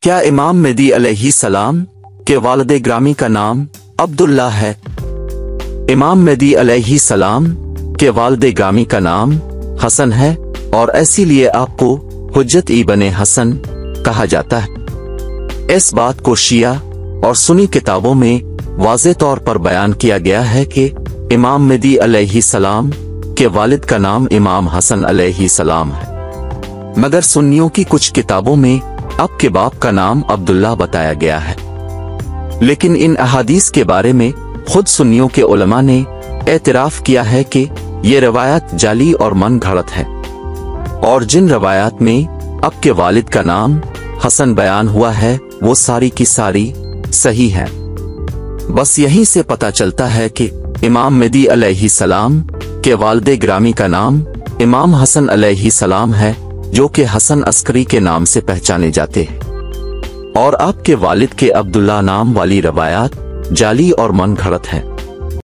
क्या इमाम मेहदी अलैहिस्सलाम के वालिद ग्रामी का नाम अब्दुल्ला है? इमाम मेहदी अलैहिस्सलाम के वालिद ग्रामी का नाम हसन है और इसीलिए आपको हुज्जत इब्न हसन कहा जाता है। इस बात को शिया और सुन्नी किताबों में वाज़े तौर पर बयान किया गया है कि इमाम मेहदी अलैहिस्सलाम के वालिद का नाम इमाम हसन अलैहिस्सलाम है, मगर सुन्नियों की कुछ किताबों में अब के बाप का नाम अब्दुल्ला बताया गया है। लेकिन इन अहादीस के बारे में खुद सुन्नियों के उलमा ने एतराफ़ किया है कि ये रवायत जाली और मन घड़त है, और जिन रवायत में अब के वालिद का नाम हसन बयान हुआ है वो सारी की सारी सही है। बस यहीं से पता चलता है कि इमाम मेहदी अलैहिस्सलाम के वालिद ग्रामी का नाम इमाम हसन अलैहिस्सलाम है, जो कि हसन अस्करी के नाम से पहचाने जाते हैं, और आपके वालिद के अब्दुल्ला नाम वाली रवायत जाली और मन घड़त है।